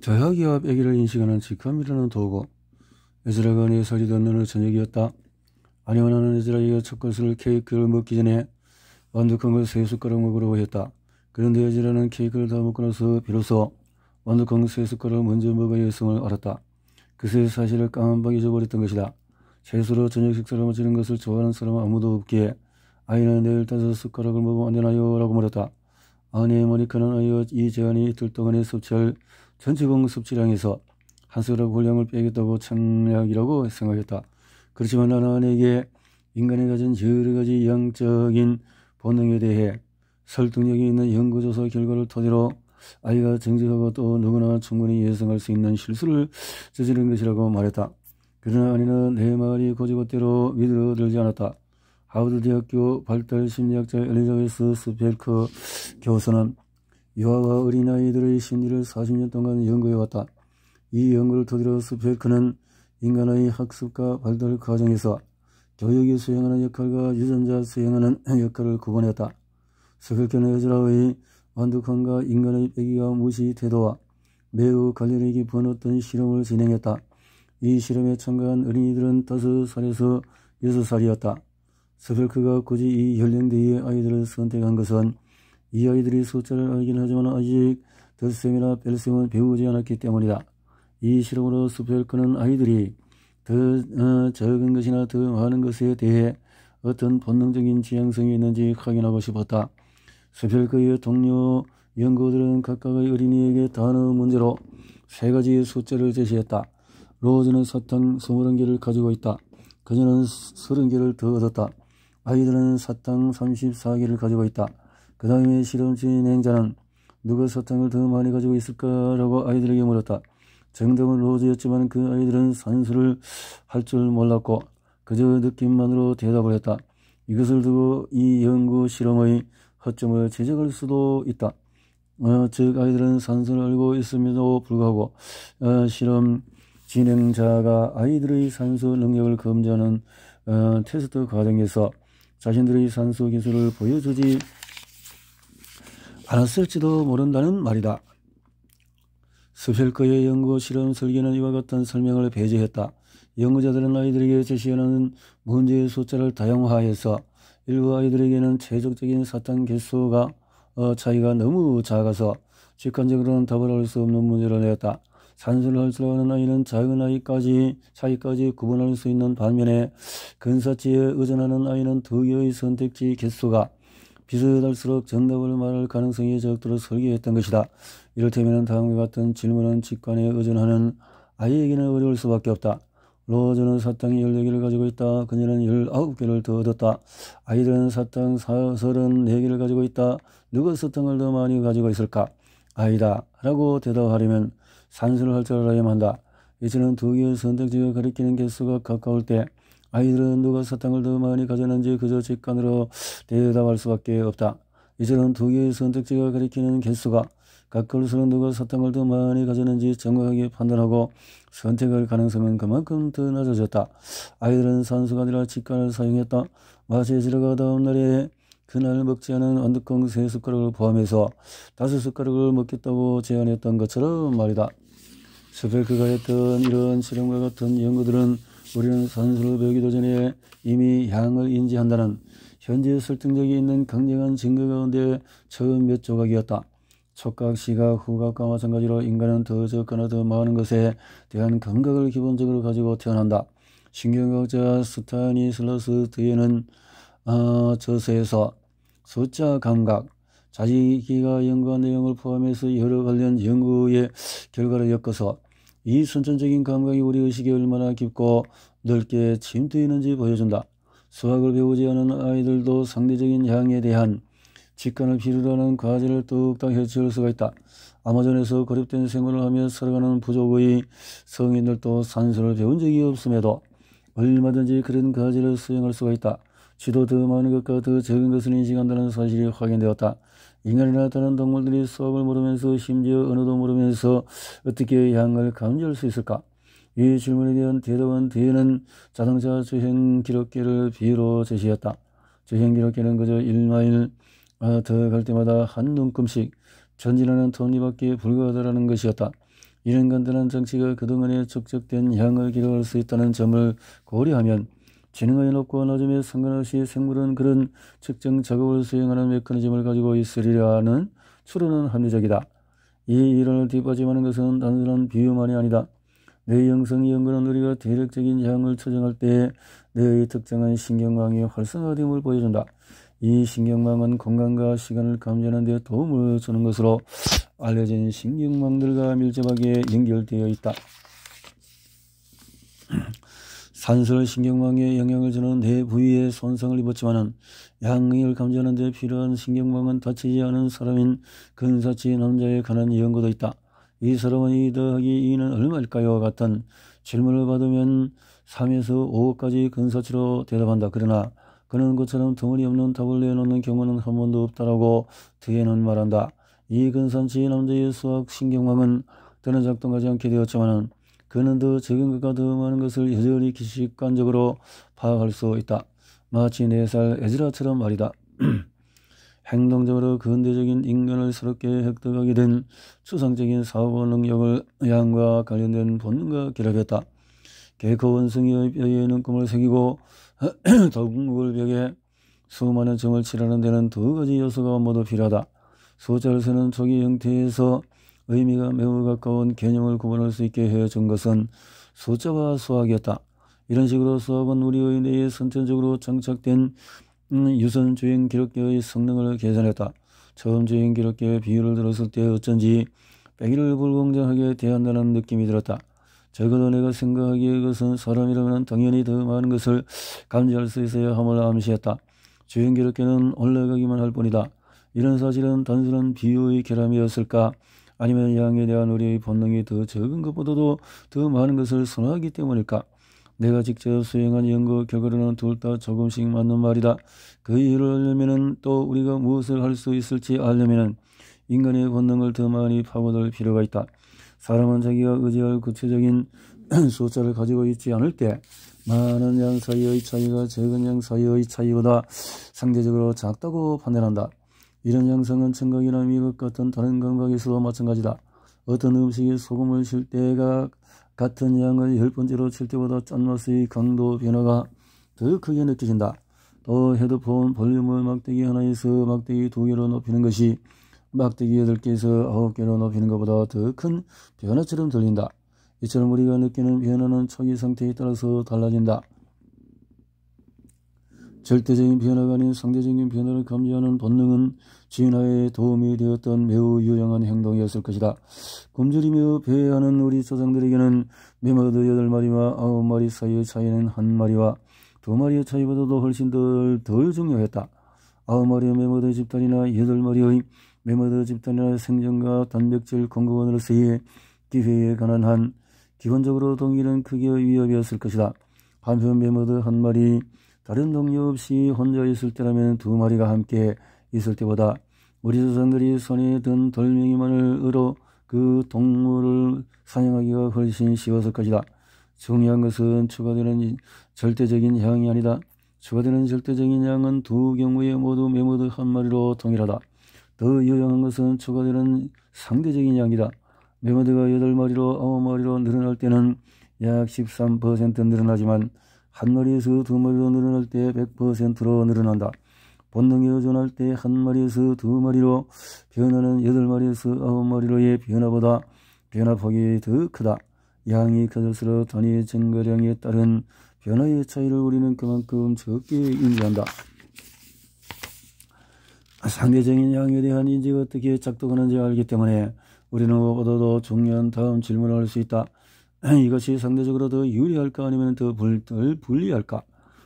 저녁이와 빼기를 인식하는 직감이라는 도구. 에즈라가 4살이 된 어느 저녁이었다. 아니오나는 에즈라에게 첫 것을 케이크를 먹기 전에 완두콩 을 3숟가락 먹으라고 했다. 그런데 에즈라는 케이크를 다 먹고 나서 비로소 완두콩 3숟가락을 먼저 먹어야 했음을 알았다. 그새 사실을 깜빡 잊어버렸던 것이다. 채소로 저녁 식사를 마치는 것을 좋아하는 사람은 아무도 없기에 아이는 내일 5숟가락을 먹으면 안 되나요? 라고 물었다. 아내 모니카는 아이와 이 제안이 이틀 동안에 섭취할 전체공 섭취량에서 한 숟가락 분량을 빼겠다고 청약이라고 생각했다. 그렇지만 나는 아내에게 인간이 가진 여러 가지 양적인 본능에 대해 설득력이 있는 연구조사 결과를 토대로 아이가 정직하고 또 누구나 충분히 예상할 수 있는 실수를 저지른 것이라고 말했다. 그러나 아내는 내 말이 고지것대로 믿어들지 않았다. 하버드 대학교 발달심리학자 엘리자베스 스펠크 교수는 유아와 어린아이들의 심리를 40년 동안 연구해왔다. 이 연구를 토대로 스펠크는 인간의 학습과 발달 과정에서 교육이 수행하는 역할과 유전자 수행하는 역할을 구분했다. 스펠크는 에즈라의 완두콩과 인간의 빼기와 무시 태도와 매우 관련이 깊은 어떤 실험을 진행했다. 이 실험에 참가한 어린이들은 5살에서 6살이었다. 스펠크가 굳이 이 연령대의 아이들을 선택한 것은 이 아이들이 숫자를 알긴 하지만 아직 덧셈이나 뺄셈은 배우지 않았기 때문이다. 이 실험으로 스펠크는 아이들이 더 적은 것이나 더 많은 것에 대해 어떤 본능적인 지향성이 있는지 확인하고 싶었다. 스펠크의 동료 연구들은 각각의 어린이에게 단어 문제로 3가지의 숫자를 제시했다. 로즈는 사탕 21개를 가지고 있다. 그녀는 30개를 더 얻었다. 아이들은 사탕 34개를 가지고 있다. 그 다음에 실험 진행자는 누가 사탕을 더 많이 가지고 있을까라고 아이들에게 물었다. 정답은 로즈였지만 그 아이들은 산수를 할 줄 몰랐고 그저 느낌만으로 대답을 했다. 이것을 두고 이 연구 실험의 허점을 지적할 수도 있다. 즉 아이들은 산수를 알고 있음에도 불구하고 실험 진행자가 아이들의 산수 능력을 검증하는 테스트 과정에서 자신들의 산수 기술을 보여주지 않았을지도 모른다는 말이다. 스펠크의 연구 실험 설계는 이와 같은 설명을 배제했다. 연구자들은 아이들에게 제시하는 문제의 숫자를 다양화해서 일부 아이들에게는 최적적인 사탕 개수가 차이가 너무 작아서 직관적으로는 답을 할 수 없는 문제를 내었다. 산수를 할 줄 아는 아이는 작은 아이까지 차이까지 구분할 수 있는 반면에 근사치에 의존하는 아이는 2개의 선택지 개수가 비슷할수록 정답을 말할 가능성이 적도록 설계했던 것이다. 이를테면 다음과 같은 질문은 직관에 의존하는 아이에게는 어려울 수밖에 없다. 로즈는 사탕이 14개를 가지고 있다. 그녀는 19개를 더 얻었다. 아이들은 사탕 34개를 가지고 있다. 누가 사탕을 더 많이 가지고 있을까? 아이다. 라고 대답하려면 산수를 할 줄 알아야만 한다. 이처럼 2개의 선택지가 가리키는 개수가 가까울 때 아이들은 누가 사탕을 더 많이 가졌는지 그저 직관으로 대답할 수밖에 없다. 이처럼 2개의 선택지가 가리키는 개수가 가까울수록 누가 사탕을 더 많이 가졌는지 정확하게 판단하고 선택할 가능성은 그만큼 더 낮아졌다. 아이들은 산수가 아니라 직관을 사용했다. 마치 에즈라가 다음 날에 그날 먹지 않은 완두콩 3숟가락을 포함해서 5숟가락을 먹겠다고 제안했던 것처럼 말이다. 스펠크가 했던 이런 실험과 같은 연구들은 우리는 산수를 배우기도 전에 이미 향을 인지한다는 현재 설득력이 있는 강력한 증거 가운데 처음 몇 조각이었다. 촉각, 시각, 후각과 마찬가지로 인간은 더 적거나 더 많은 것에 대한 감각을 기본적으로 가지고 태어난다. 신경과학자 스타니슬러스 드에는 저서에서 숫자 감각, 자기가 연구한 내용을 포함해서 여러 관련 연구의 결과를 엮어서 이 선천적인 감각이 우리 의식에 얼마나 깊고 넓게 침투해 있는지 보여준다. 수학을 배우지 않은 아이들도 상대적인 양에 대한 직관을 필요로 하는 과제를 뚝딱 해치울 수가 있다. 아마존에서 고립된 생활을 하며 살아가는 부족의 성인들도 산수를 배운 적이 없음에도 얼마든지 그런 과제를 수행할 수가 있다. 쥐도 더 많은 것과 더 적은 것을 인식한다는 사실이 확인되었다. 인간이나 다른 동물들이 수학을 모르면서 심지어 언어도 모르면서 어떻게 향을 감지할 수 있을까? 이 질문에 대한 대답은 뒤에는 자동차 주행 기록계를 비유로 제시했다. 주행 기록계는 그저 1마일 더 갈 때마다 한 눈금씩 전진하는 톱니밖에 불과하다는 것이었다. 이런 간단한 장치가 그동안에 축적된 향을 기록할 수 있다는 점을 고려하면 지능의 높고 낮음에 상관없이 생물은 그런 측정 작업을 수행하는 메커니즘을 가지고 있으리라는 추론은 합리적이다. 이 이론을 뒷받침하는 것은 단순한 비유만이 아니다. 뇌의 영성이 연구는 우리가 대략적인 향을 추정할 때 뇌의 특정한 신경망이 활성화됨을 보여준다. 이 신경망은 공간과 시간을 감지하는 데 도움을 주는 것으로 알려진 신경망들과 밀접하게 연결되어 있다. 산술 신경망에 영향을 주는 뇌 부위에 손상을 입었지만 향을 감지하는 데 필요한 신경망은 다치지 않은 사람인 근사치 남자에 관한 연구도 있다. 이 사람은 2 더하기 2는 얼마일까요? 같은 질문을 받으면 3에서 5까지 근사치로 대답한다. 그러나 그는 그처럼 터무니없는 답을 내놓는 경우는 한 번도 없다라고 뒤에는 말한다. 이 근사치 남자의 수학 신경망은 더는 작동하지 않게 되었지만 그는 더 적은 것과 더 많은 것을 여전히 기식관적으로 파악할 수 있다. 마치 4살 에즈라처럼 말이다. 행동적으로 근대적인 인간을 새롭게 획득하게 된 추상적인 사고 능력을 양과 관련된 본능과 결합했다. 개코 원숭이의 뼈에 눈금을 새기고 동물 벽에 수많은 점을 칠하는 데는 2가지 요소가 모두 필요하다. 숫자를 세는 초기 형태에서 의미가 매우 가까운 개념을 구분할 수 있게 해준 것은 숫자와 수학이었다. 이런 식으로 수학은 우리의 뇌에 선천적으로 장착된 유선 주행 기록계의 성능을 계산했다. 처음 주행 기록계의 비율을 들었을 때 어쩐지 빼기를 불공정하게 대한다는 느낌이 들었다. 적어도 내가 생각하기에 그것은 사람이라면 당연히 더 많은 것을 감지할 수 있어야 함을 암시했다. 주행 기록계는 올라가기만 할 뿐이다. 이런 사실은 단순한 비유의 결함이었을까? 아니면 양에 대한 우리의 본능이 더 적은 것보다도 더 많은 것을 선호하기 때문일까? 내가 직접 수행한 연구 결과로는 둘 다 조금씩 맞는 말이다. 그 이유를 알려면 또 우리가 무엇을 할 수 있을지 알려면 인간의 본능을 더 많이 파고들 필요가 있다. 사람은 자기가 의지할 구체적인 숫자를 가지고 있지 않을 때 많은 양 사이의 차이가 적은 양 사이의 차이보다 상대적으로 작다고 판단한다. 이런 양상은 청각이나 미각 같은 다른 감각에서도 마찬가지다. 어떤 음식에 소금을 칠 때가 같은 양을 10번째로 칠 때보다 짠맛의 강도 변화가 더 크게 느껴진다. 또 헤드폰 볼륨을 막대기 하나에서 막대기 2개로 높이는 것이 막대기 8개에서 9개로 높이는 것보다 더 큰 변화처럼 들린다. 이처럼 우리가 느끼는 변화는 초기 상태에 따라서 달라진다. 절대적인 변화가 아닌 상대적인 변화를 감지하는 본능은 진화에 도움이 되었던 매우 유용한 행동이었을 것이다. 굶주리며 배회하는 우리 조상들에게는 매머드 8마리와 9마리 사이의 차이는 1마리와 2마리의 차이보다도 훨씬 덜 중요했다. 9마리의 매머드 집단이나 8마리의 매머드 집단이나 생존과 단백질 공급원으로서의 기회에 관한 한 기본적으로 동일한 크기의 위협이었을 것이다. 한편 매머드 1마리 다른 동료 없이 혼자 있을 때라면 2마리가 함께 있을 때보다 우리 조상들이 손에 든 돌멩이만을 으로 그 동물을 사냥하기가 훨씬 쉬웠을 것이다. 중요한 것은 추가되는 절대적인 양이 아니다. 추가되는 절대적인 양은 두 경우에 모두 매머드 1마리로 동일하다. 더 유용한 것은 추가되는 상대적인 양이다. 매머드가 8마리로 9마리로 늘어날 때는 약 13% 늘어나지만 1마리에서 2마리로 늘어날 때 100%로 늘어난다. 본능에 의존할 때 1마리에서 2마리로 변하는 8마리에서 9마리로의 변화보다 변화폭이 더 크다. 양이 커질수록 단위 증가량에 따른 변화의 차이를 우리는 그만큼 적게 인지한다. 상대적인 양에 대한 인지가 어떻게 작동하는지 알기 때문에 우리는 무엇보다도 중요한 다음 질문을 할 수 있다. 이것이 상대적으로 더 유리할까 아니면 더 불리할까?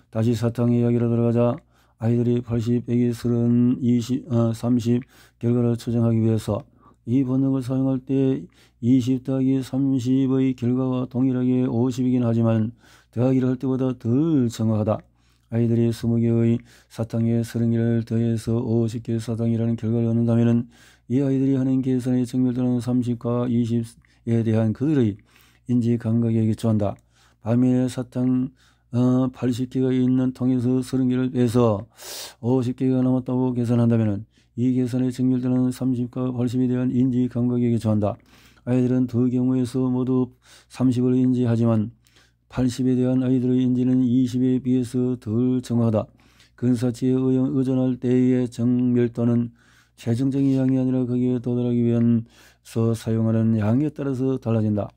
다시 사탕 이야기로 들어가자. 아이들이 80, 100이 30, 20, 30 결과를 추정하기 위해서 이 본능을 사용할 때 20 더하기 30의 결과와 동일하게 50이긴 하지만 더하기를 할 때보다 덜 정확하다. 아이들이 20개의 사탕에 30개를 더해서 50개 사탕이라는 결과를 얻는다면 이 아이들이 하는 계산에 정밀도는 30과 20에 대한 그들의 인지 감각에 기초한다. 반면에 사탕 80개가 있는 통에서 30개를 빼서 50개가 남았다고 계산한다면 이 계산의 정밀도는 30과 80에 대한 인지 감각에 기초한다. 아이들은 두 경우에서 모두 30을 인지하지만 80에 대한 아이들의 인지는 20에 비해서 덜 정확하다. 근사치에 의존할 때의 정밀도는 최종적인 양이 아니라 거기에 도달하기 위해서 사용하는 양에 따라서 달라진다.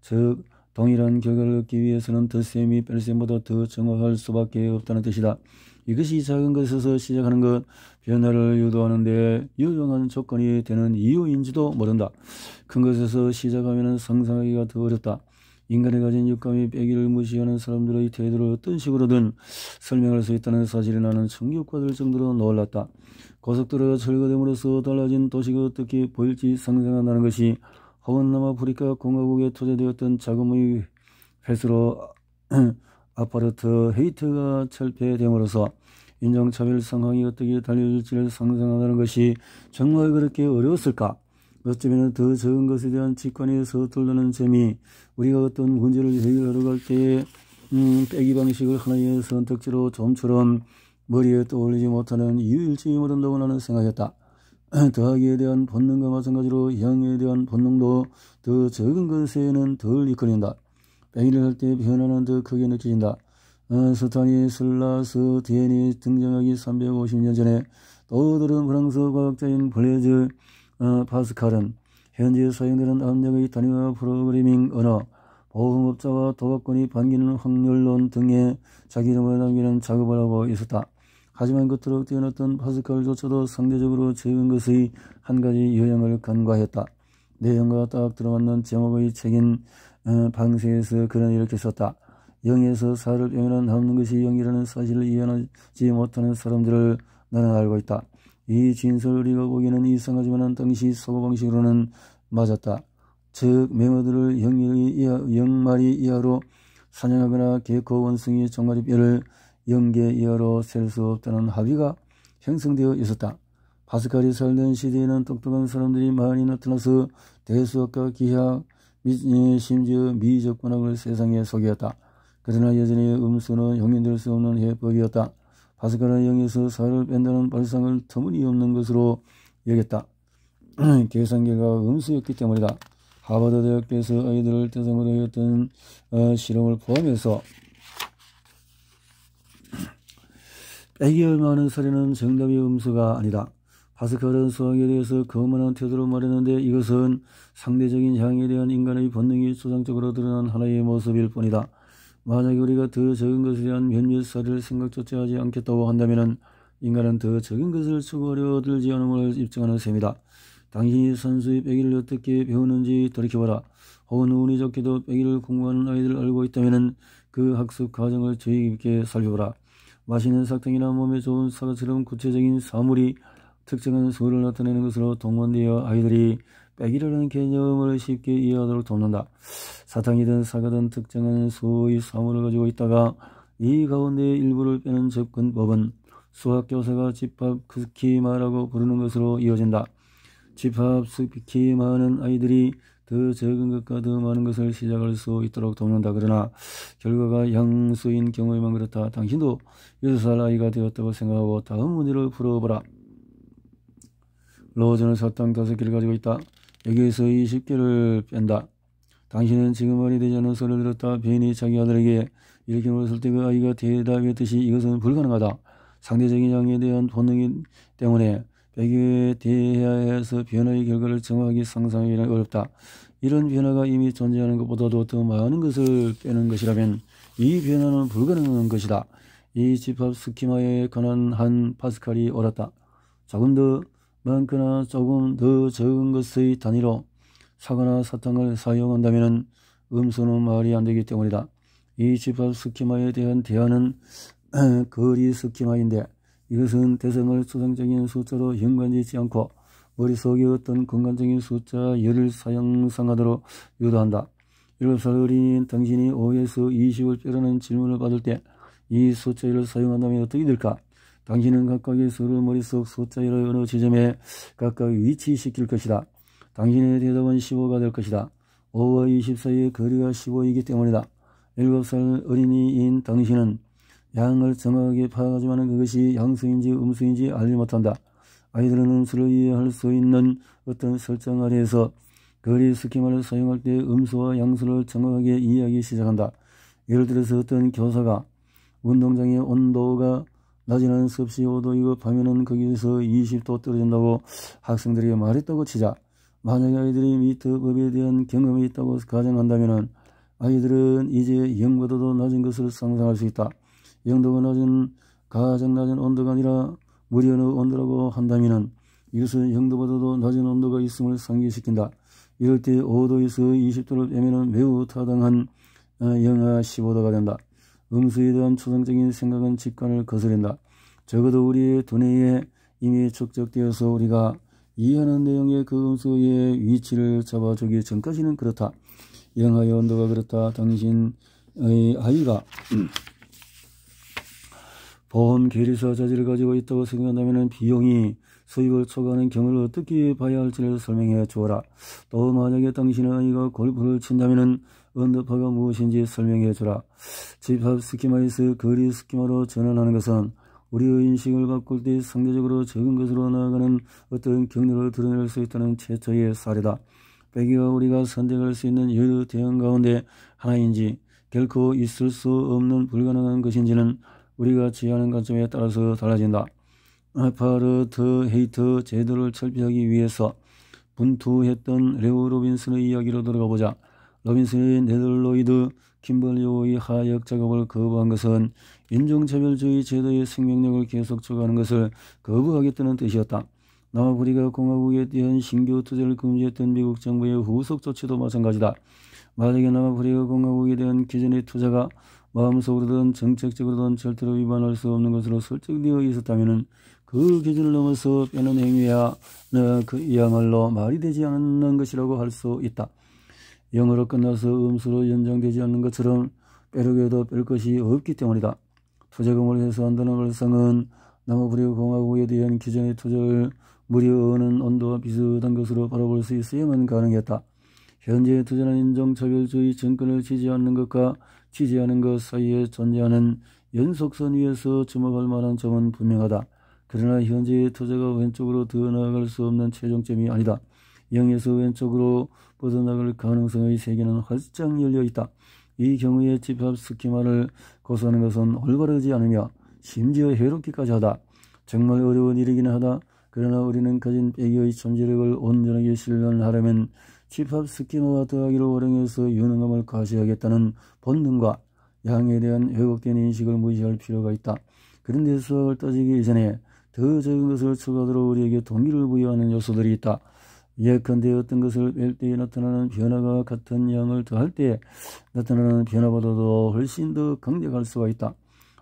즉 동일한 결과를 얻기 위해서는 덧셈이 뺄셈보다 더 정확할 수밖에 없다는 뜻이다. 이것이 작은 것에서 시작하는 것, 변화를 유도하는 데 유용한 조건이 되는 이유인지도 모른다. 큰 것에서 시작하면 상상하기가 더 어렵다. 인간이 가진 육감이 빼기를 무시하는 사람들의 태도를 어떤 식으로든 설명할 수 있다는 사실에 나는 충격받을 정도로 놀랐다. 고속도로가 철거됨으로써 달라진 도시가 어떻게 보일지 상상한다는 것이 혹은 남아프리카 공화국에 투자되었던 자금의 회수로 아파르트 헤이트가 철폐됨으로써 인종차별 상황이 어떻게 달려질지를 상상한다는 것이 정말 그렇게 어려웠을까? 어쩌면 더 적은 것에 대한 직관에 서툴르는 점이 우리가 어떤 문제를 해결하러 갈 때의 빼기 방식을 하나의 선택지로 좀처럼 머리에 떠올리지 못하는 이유일지 모른다고 나는 생각했다. 더하기에 대한 본능과 마찬가지로 양에 대한 본능도 더 적은 것에는 덜 이끌린다. 빼기를 할 때 변화는 더 크게 느껴진다. 스타니 슬라스 디엔이 등장하기 350년 전에 또 다른 프랑스 과학자인 블레즈 파스칼은 현재 사용되는 압력의 단위와 프로그래밍 언어, 보험업자와 도박꾼이 반기는 확률론 등에 자기 이름을 남기는 작업을 하고 있었다. 하지만 그토록 뛰어났던 파스칼조차도 상대적으로 적은 것의 한 가지 요령을 간과했다. 내용과 딱 들어맞는 제목의 책인 방세에서 그는 이렇게 썼다. 0에서 4를 빼면 남는 것이 0이라는 사실을 이해하지 못하는 사람들을 나는 알고 있다. 이 진술을 우리가 보기에는 이상하지만 당시 사고방식으로는 맞았다. 즉 메모들을 0마리 이하로 사냥하거나 개코 원숭이 종아리 뼈를 0개 이하로 셀 수 없다는 합의가 형성되어 있었다. 파스칼이 살던 시대에는 똑똑한 사람들이 많이 나타나서 대수학과 기하학, 심지어 미적 문학을 세상에 소개했다. 그러나 여전히 음수는 용인될 수 없는 해법이었다. 파스칼은 0에서 4를 뺀다는 발상을 터무니없는 것으로 여겼다. 계산 결과가 음수였기 때문이다. 하버드 대학교에서 아이들을 대상으로 했던 실험을 포함해서 빼기 얼마하는 사례는 정답이 음수가 아니다. 파스칼은 수학에 대해서 거만한 태도로 말했는데 이것은 상대적인 양에 대한 인간의 본능이 추상적으로 드러난 하나의 모습일 뿐이다. 만약에 우리가 더 적은 것에 대한 몇몇 사례를 생각조차 하지 않겠다고 한다면 인간은 더 적은 것을 추구하려 들지 않음을 입증하는 셈이다. 당신이 선수의 빼기를 어떻게 배우는지 돌이켜봐라. 혹은 운이 좋게도 빼기를 공부하는 아이들을 알고 있다면 그 학습 과정을 주의 깊게 살펴보라. 맛있는 사탕이나 몸에 좋은 사과처럼 구체적인 사물이 특정한 수를 나타내는 것으로 동원되어 아이들이 빼기라는 개념을 쉽게 이해하도록 돕는다. 사탕이든 사과든 특정한 수의 사물을 가지고 있다가 이 가운데 일부를 빼는 접근법은 수학교사가 집합 스키마라고 부르는 것으로 이어진다. 집합 스키마는 아이들이 더 적은 것과 더 많은 것을 시작할 수 있도록 돕는다. 그러나 결과가 양수인 경우에만 그렇다. 당신도 6살 아이가 되었다고 생각하고 다음 문제를 풀어보라. 로즈는 사탕 5개를 가지고 있다. 여기에서 20개를 뺀다. 당신은 지금 말이 되지 않은 소리를 들었다. 베인이 자기 아들에게 이렇게 물었을 때 그 아이가 대답했듯이 이것은 불가능하다. 상대적인 양에 대한 본능 때문에 빼기에 대해서 변화의 결과를 정확하게 상상하기는 어렵다. 이런 변화가 이미 존재하는 것보다도 더 많은 것을 빼는 것이라면 이 변화는 불가능한 것이다. 이 집합 스키마에 관한 한 파스칼이 옳았다. 조금 더 많거나 조금 더 적은 것의 단위로 사과나 사탕을 사용한다면 음수는 말이 안 되기 때문이다. 이 집합 스키마에 대한 대안은 거리 스키마인데 이것은 대상을 추상적인 숫자로 연관짓지 않고 머릿속에 어떤 공간적인 숫자 10을 상상하도록 유도한다. 7살 어린이인 당신이 5에서 20을 빼라는 질문을 받을 때 이 숫자 1을 사용한다면 어떻게 될까? 당신은 각각의 수를 머릿속 숫자 1의 어느 지점에 각각 위치시킬 것이다. 당신의 대답은 15가 될 것이다. 5와 20 사이의 거리가 15이기 때문이다. 7살 어린이인 당신은 양을 정확하게 파악하지만 그것이 양수인지 음수인지 알지 못한다. 아이들은 음수를 이해할 수 있는 어떤 설정 아래에서 거리 스키마를 사용할 때 음수와 양수를 정확하게 이해하기 시작한다. 예를 들어서 어떤 교사가 운동장의 온도가 낮에는 섭씨 5도이고 밤에는 거기에서 20도 떨어진다고 학생들에게 말했다고 치자. 만약에 아이들이 미터법에 대한 경험이 있다고 가정한다면 아이들은 이제 0보다도 낮은 것을 상상할 수 있다. 0도가 가장 낮은 온도가 아니라 물이 어느 온도라고 한다면 이것은 0도보다도 낮은 온도가 있음을 상기시킨다. 이럴 때 5도에서 20도를 빼면 매우 타당한 영하 15도가 된다. 음수에 대한 초상적인 생각은 직관을 거스른다. 적어도 우리의 두뇌에 이미 축적되어서 우리가 이해하는 내용의 그 음수의 위치를 잡아주기 전까지는 그렇다. 영하의 온도가 그렇다. 당신의 아이가 보험 계리사 자질을 가지고 있다고 생각한다면 비용이 수입을 초과하는 경우를 어떻게 봐야 할지를 설명해 주어라. 또 만약에 당신의 아이가 골프를 친다면 언더파가 무엇인지 설명해 주라. 집합 스키마에서 거리 스키마로 전환하는 것은 우리의 인식을 바꿀 때 상대적으로 적은 것으로 나아가는 어떤 경로를 드러낼 수 있다는 최초의 사례다. 빼기가 우리가 선택할 수 있는 여러 대응 가운데 하나인지 결코 있을 수 없는 불가능한 것인지는 우리가 취하는 관점에 따라서 달라진다. 아파르트 헤이트 제도를 철폐하기 위해서 분투했던 레오 로빈슨의 이야기로 들어가 보자. 로빈슨의 네덜로이드 kimberley의 하역 작업을 거부한 것은 인종차별주의 제도의 생명력을 계속 추구하는 것을 거부하겠다는 뜻이었다. 남아프리카 공화국에 대한 신규 투자를 금지했던 미국 정부의 후속 조치도 마찬가지다. 만약에 남아프리카 공화국에 대한 기존의 투자가 마음속으로든 정책적으로든 절대로 위반할 수 없는 것으로 설정되어 있었다면 그 기준을 넘어서 빼는 행위야 그야말로 말이 되지 않는 것이라고 할 수 있다. 영어로 끝나서 음수로 연장되지 않는 것처럼 빼려고 뺄 것이 없기 때문이다. 투자금을 회수한다는 발상은 남아프리카 공화국에 대한 기존의 투자를 무려 어느 온도와 비슷한 것으로 바라볼 수 있어야만 가능했다. 현재 투자는 인종차별주의 정권을 지지하는 것과 지지하는 것 사이에 존재하는 연속선 위에서 주목할 만한 점은 분명하다. 그러나 현재의 투자가 왼쪽으로 더 나아갈 수 없는 최종점이 아니다. 0에서 왼쪽으로 뻗어나갈 가능성의 세계는 활짝 열려 있다. 이 경우에 집합 스키마를 고수하는 것은 올바르지 않으며 심지어 해롭기까지 하다. 정말 어려운 일이긴 하다. 그러나 우리는 가진 빼기의 존재력을 온전하게 실현하려면 집합 스키마와 더하기를 활용해서 유능함을 과시하겠다는 본능과 양에 대한 왜곡된 인식을 무시할 필요가 있다. 그런데 수학을 따지기 이전에 더 적은 것을 추가하도록 우리에게 동기를 부여하는 요소들이 있다. 예컨대 어떤 것을 뺄 때 나타나는 변화가 같은 양을 더할 때 나타나는 변화보다도 훨씬 더 강력할 수가 있다.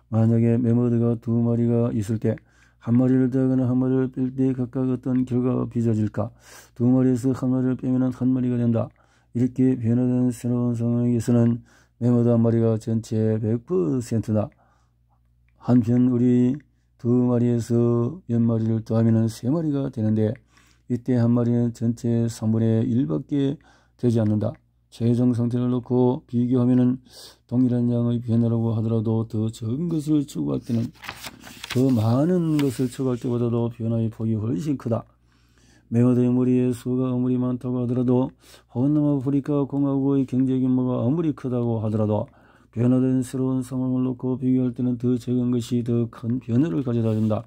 만약에 매머드가 두 마리가 있을 때 한 마리를 더하거나 한 마리를 뺄 때 각각 어떤 결과가 빚어질까? 두 마리에서 한 마리를 빼면 한 마리가 된다. 이렇게 변화된 새로운 상황에서는 매머드 한 마리가 전체 100%다. 한편 우리 두 마리에서 몇 마리를 더하면 세 마리가 되는데 이때 한 마리는 전체 3분의 1밖에 되지 않는다. 최종 상태를 놓고 비교하면 동일한 양의 변화라고 하더라도 더 적은 것을 추구할 때는 더 많은 것을 추구할 때보다도 변화의 폭이 훨씬 크다. 매머드의 무리의 수가 아무리 많다고 하더라도 혹은 남아프리카 공화국의 경제 규모가 아무리 크다고 하더라도 변화된 새로운 상황을 놓고 비교할 때는 더 적은 것이 더 큰 변화를 가져다 준다.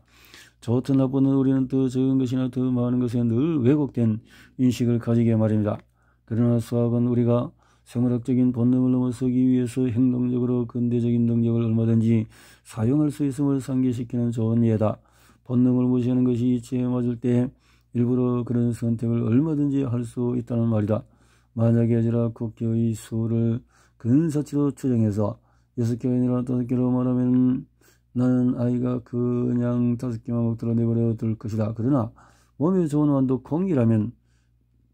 좋든 나쁘든 우리는 더 적은 것이나 더 많은 것에 늘 왜곡된 인식을 가지게 말입니다. 그러나 수학은 우리가 생물학적인 본능을 넘어서기 위해서 행동적으로 근대적인 능력을 얼마든지 사용할 수 있음을 상기시키는 좋은 예다. 본능을 무시하는 것이 이치에 맞을 때 일부러 그런 선택을 얼마든지 할 수 있다는 말이다. 만약에 아니라 국교의 수를 근사치로 추정해서 6개가 아니라 5개로 말하면 나는 아이가 그냥 5개만 먹도록 내버려 둘 것이다. 그러나 몸에 좋은 완도 공이라면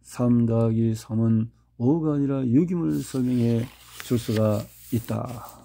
3 더하기 3은 5가 아니라 6임을 설명해 줄 수가 있다.